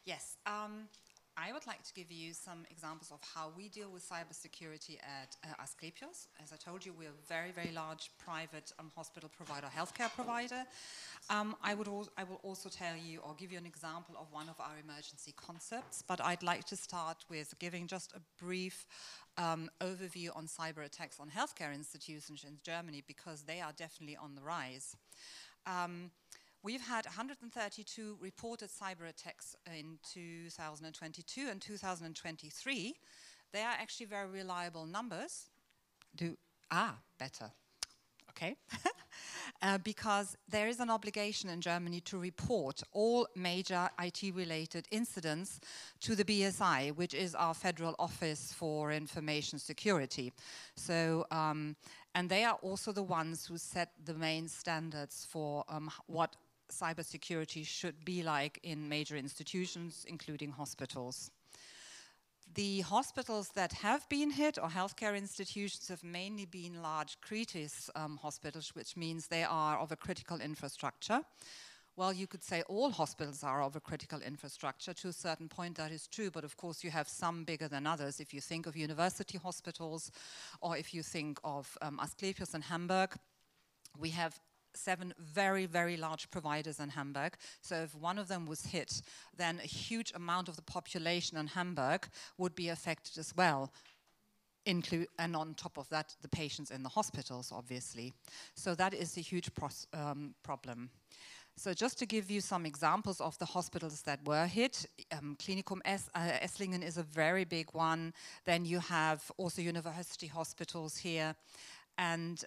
Yes, I would like to give you some examples of how we deal with cybersecurity at Asklepios. As I told you, we're a very, very large private hospital provider, healthcare provider. I will also tell you or give you an example of one of our emergency concepts, but I'd like to start with giving just a brief overview on cyber attacks on healthcare institutions in Germany, because they are definitely on the rise. We've had 132 reported cyber attacks in 2022 and 2023. They are actually very reliable numbers. Better. Okay. Because there is an obligation in Germany to report all major IT-related incidents to the BSI, which is our Federal Office for Information Security. So, and they are also the ones who set the main standards for what cybersecurity should be like in major institutions, including hospitals. The hospitals that have been hit, or healthcare institutions, have mainly been large kritis hospitals, which means they are of a critical infrastructure. Well, you could say all hospitals are of a critical infrastructure. To a certain point, that is true, but of course you have some bigger than others. If you think of university hospitals, or if you think of Asklepios in Hamburg, we have 7 very, very large providers in Hamburg. So if one of them was hit, then a huge amount of the population in Hamburg would be affected as well. And on top of that, the patients in the hospitals, obviously. So that is a huge problem. So just to give you some examples of the hospitals that were hit, Klinikum Esslingen is a very big one. Then you have also university hospitals here. And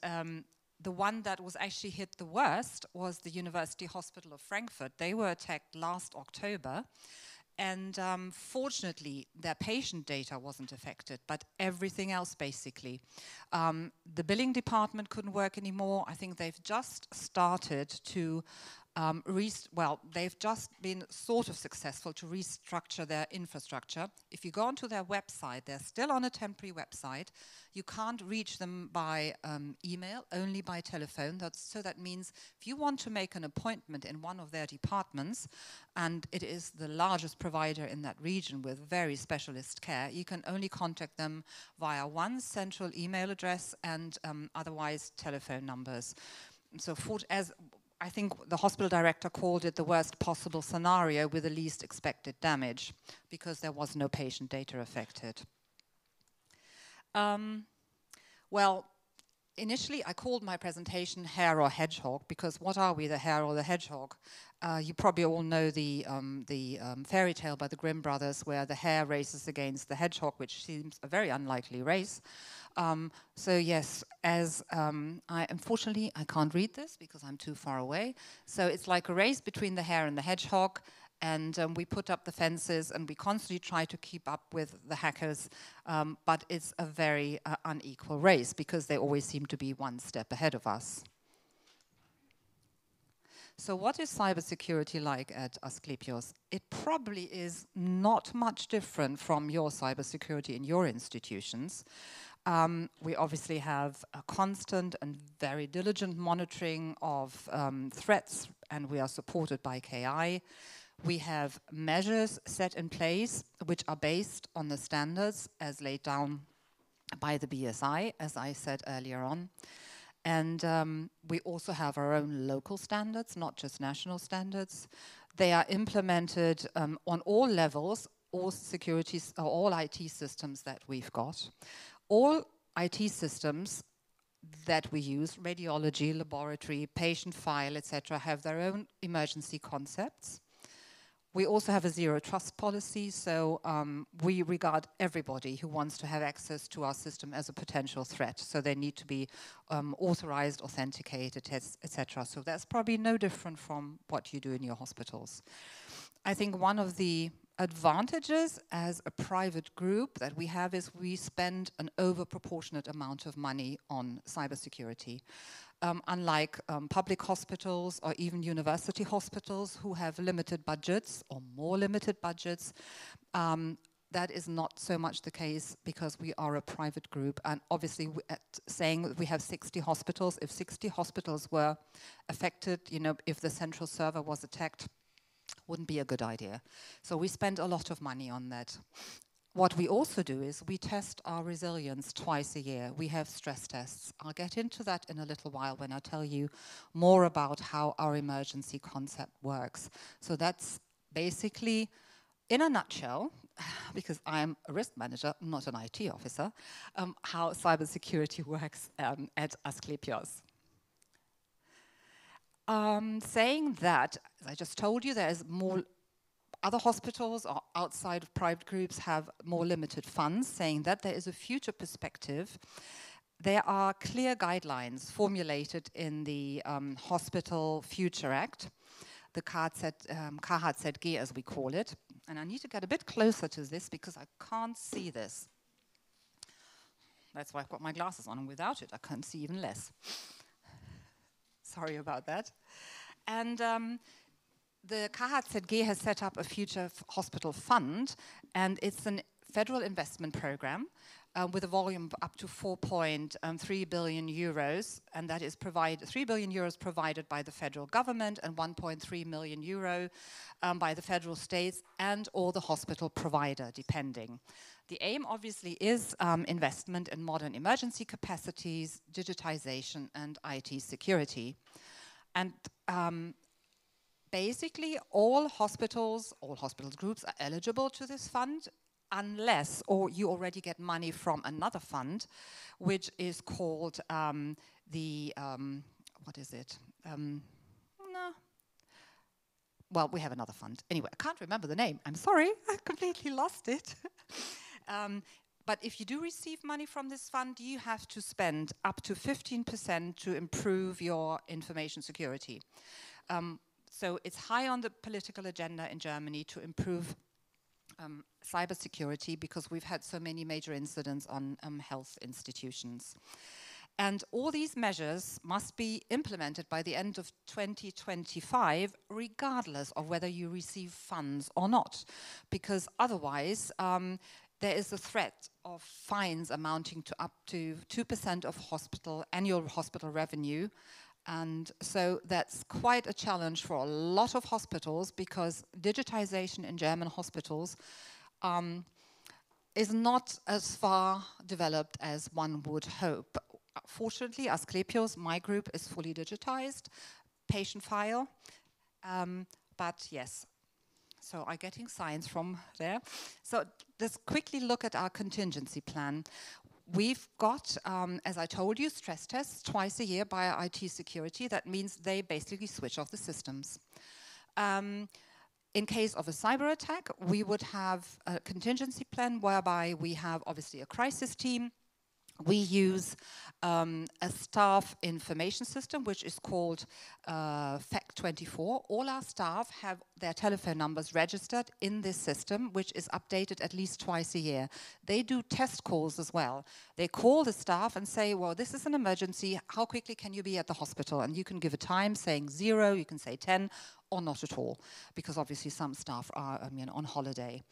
the one that was actually hit the worst was the University Hospital of Frankfurt. They were attacked last October, and fortunately their patient data wasn't affected, but everything else basically. The billing department couldn't work anymore. I think they've just started to they've just been sort of successful to restructure their infrastructure. If you go onto their website, they're still on a temporary website. You can't reach them by email, only by telephone. So that means if you want to make an appointment in one of their departments, and it is the largest provider in that region with very specialist care, you can only contact them via one central email address and otherwise telephone numbers. So as I think the hospital director called it the worst possible scenario with the least expected damage, because there was no patient data affected. Well, initially I called my presentation Hare or Hedgehog, because what are we, the hare or the hedgehog? You probably all know the fairy tale by the Grimm brothers, where the hare races against the hedgehog, which seems a very unlikely race. So yes, unfortunately I can't read this because I'm too far away. So it's like a race between the hare and the hedgehog, and we put up the fences and we constantly try to keep up with the hackers, but it's a very unequal race because they always seem to be one step ahead of us. So what is cybersecurity like at Asklepios? It probably is not much different from your cybersecurity in your institutions. We obviously have a constant and very diligent monitoring of threats, and we are supported by KI. We have measures set in place which are based on the standards as laid down by the BSI, as I said earlier on. And we also have our own local standards, not just national standards. They are implemented on all levels, all securities, or all IT systems that we've got. All IT systems that we use, radiology, laboratory, patient file, etc., have their own emergency concepts. We also have a zero trust policy, so we regard everybody who wants to have access to our system as a potential threat. So they need to be authorized, authenticated, etc. So that's probably no different from what you do in your hospitals. I think one of the advantages as a private group that we have is we spend an overproportionate amount of money on cybersecurity. Unlike public hospitals or even university hospitals who have limited budgets or more limited budgets, that is not so much the case because we are a private group. And obviously, saying that we have 60 hospitals, if 60 hospitals were affected, you know, if the central server was attacked, Wouldn't be a good idea. So we spend a lot of money on that. What we also do is we test our resilience twice a year. We have stress tests. I'll get into that in a little while when I tell you more about how our emergency concept works. So that's basically, in a nutshell, because I'm a risk manager, not an IT officer, how cybersecurity works at Asklepios. Saying that, as I just told you, there's more. Other hospitals or outside of private groups have more limited funds, saying that there is a future perspective. There are clear guidelines formulated in the Hospital Future Act, the KHZG as we call it. And I need to get a bit closer to this because I can't see this. That's why I've got my glasses on, and without it I can't see even less. Sorry about that. And the KHZG has set up a future hospital fund, and it's a federal investment program with a volume of up to 4.3 billion euros, and that is 3 billion euros provided by the federal government and 1.3 million euro by the federal states and or the hospital provider, depending. The aim obviously is investment in modern emergency capacities, digitization and IT security. And basically, all hospital groups are eligible to this fund unless, or you already get money from another fund, which is called what is it? No. Well, we have another fund. Anyway, I can't remember the name. I'm sorry, I completely lost it. But if you do receive money from this fund, you have to spend up to 15% to improve your information security. So it's high on the political agenda in Germany to improve cybersecurity because we've had so many major incidents on health institutions. And all these measures must be implemented by the end of 2025, regardless of whether you receive funds or not, because otherwise there is a threat of fines amounting to up to 2% of annual hospital revenue. And so that's quite a challenge for a lot of hospitals because digitization in German hospitals is not as far developed as one would hope. Fortunately, Asklepios, my group, is fully digitized, patient file, but yes. So I'm getting signs from there. So let's quickly look at our contingency plan. We've got, as I told you, stress tests twice a year by our IT security. That means they basically switch off the systems. In case of a cyber attack, we would have a contingency plan whereby we have obviously a crisis team. We use a staff information system, which is called FAC24. All our staff have their telephone numbers registered in this system, which is updated at least twice a year. They do test calls as well. They call the staff and say, well, this is an emergency. How quickly can you be at the hospital? And you can give a time saying 0, you can say 10, or not at all, because obviously some staff are on holiday.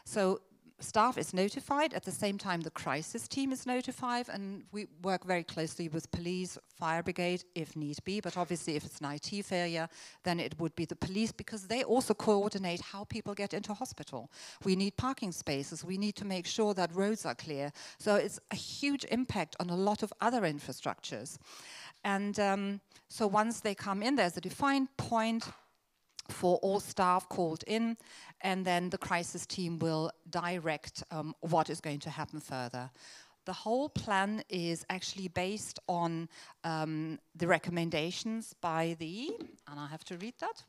So staff is notified. At the same time, the crisis team is notified, and we work very closely with police, fire brigade, if need be. But obviously, if it's an IT failure, then it would be the police, because they also coordinate how people get into hospital. We need parking spaces. We need to make sure that roads are clear. So it's a huge impact on a lot of other infrastructures. And so once they come in, there's a defined point for all staff called in, and then the crisis team will direct what is going to happen further. The whole plan is actually based on the recommendations by and I have to read that,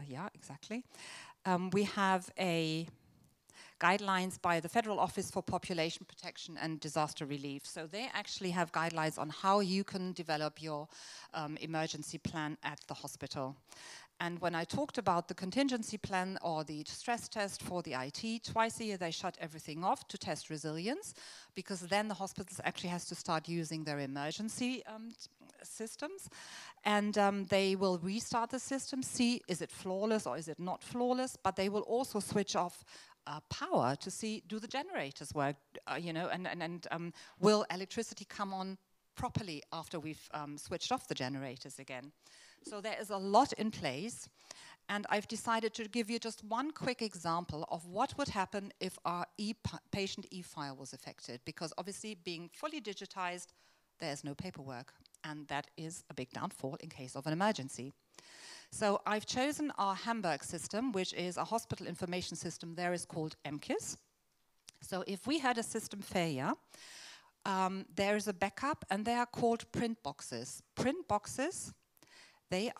yeah, exactly. We have guidelines by the Federal Office for Population Protection and Disaster Relief. So they actually have guidelines on how you can develop your emergency plan at the hospital. And when I talked about the contingency plan or the stress test for the IT, twice a year they shut everything off to test resilience, because then the hospitals actually has to start using their emergency systems. And they will restart the system, see is it flawless or is it not flawless, but they will also switch off power to see, do the generators work, and will electricity come on properly after we've switched off the generators again. So there is a lot in place, And I've decided to give you just one quick example of what would happen if our patient e-file was affected, because obviously being fully digitized, there's no paperwork, and that is a big downfall in case of an emergency. So I've chosen our Hamburg system, which is a hospital information system. There is called MKIS. So if we had a system failure, there is a backup, and they are called print boxes. Print boxes, they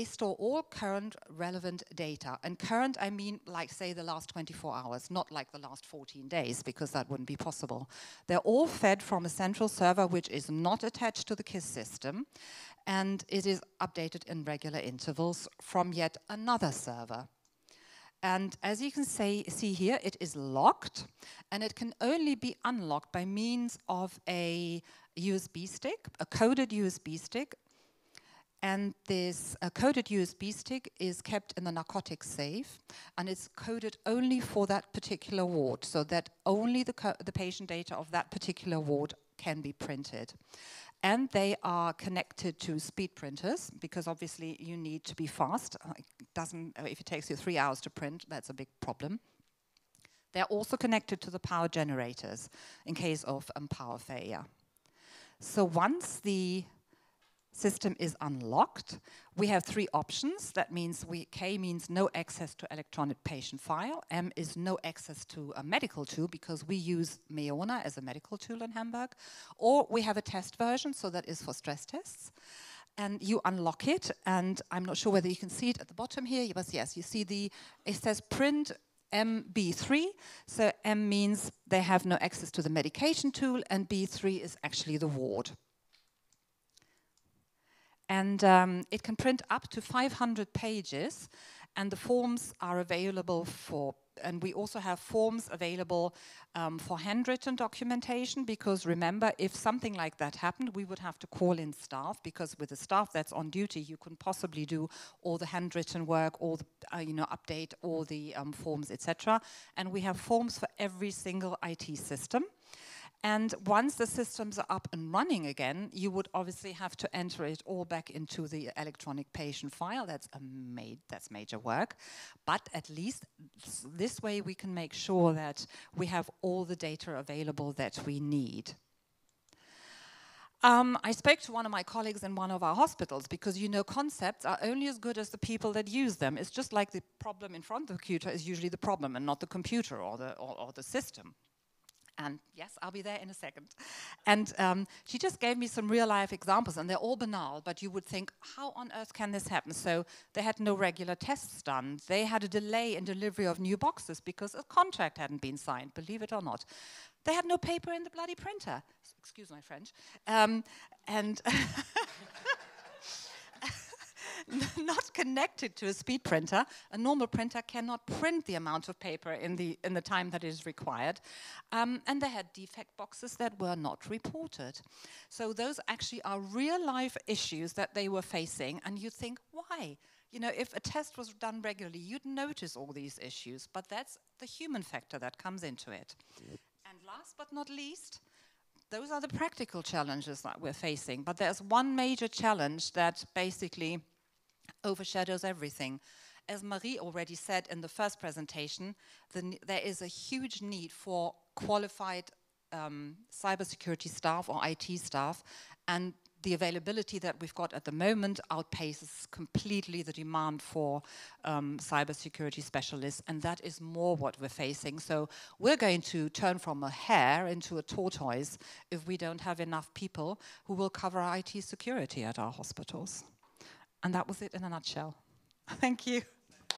store all current relevant data. And current, I mean, like, say, the last 24 hours, not like the last 14 days, because that wouldn't be possible. They're all fed from a central server, which is not attached to the KISS system, and it is updated in regular intervals from yet another server. And as you can see here, it is locked, and it can only be unlocked by means of a USB stick, a coded USB stick. And this coded USB stick is kept in the narcotics safe, and it's coded only for that particular ward, so that only the patient data of that particular ward can be printed. And they are connected to speed printers, because obviously you need to be fast. If it takes you 3 hours to print, that's a big problem. They're also connected to the power generators in case of power failure. So once the system is unlocked, we have 3 options. That means K means no access to electronic patient file. M is no access to a medical tool, because we use Meona as a medical tool in Hamburg. Or we have a test version, so that is for stress tests. And you unlock it, and I'm not sure whether you can see it at the bottom here, but yes, you see it says print MB3. So M means they have no access to the medication tool, and B3 is actually the ward. And it can print up to 500 pages, and the forms are available and we also have forms available for handwritten documentation, because remember, if something like that happened, we would have to call in staff, because with the staff that's on duty, you couldn't possibly do all the handwritten work, all the, update all the forms, etc. And we have forms for every single IT system. And once the systems are up and running again, you would obviously have to enter it all back into the electronic patient file. That's major work. But at least this way we can make sure that we have all the data available that we need. I spoke to one of my colleagues in one of our hospitals, because concepts are only as good as the people that use them. It's just like the problem in front of the computer is usually the problem and not the computer or the system. And yes, I'll be there in a second. And she just gave me some real-life examples, and they're all banal, but you would think, how on earth can this happen? So they had no regular tests done. They had a delay in delivery of new boxes because a contract hadn't been signed, believe it or not. They had no paper in the bloody printer. Excuse my French. And not connected to a speed printer. A normal printer cannot print the amount of paper in the time that is required. And they had defect boxes that were not reported. So those actually are real-life issues that they were facing, and you think, why? If a test was done regularly, you'd notice all these issues, but that's the human factor that comes into it. And last but not least, those are the practical challenges that we're facing. But there's one major challenge that basically overshadows everything. As Marie already said in the first presentation, there is a huge need for qualified cybersecurity staff or IT staff, and the availability that we've got at the moment outpaces completely the demand for cybersecurity specialists, and that is more what we're facing. So we're going to turn from a hare into a tortoise if we don't have enough people who will cover IT security at our hospitals. And that was it in a nutshell. Thank you.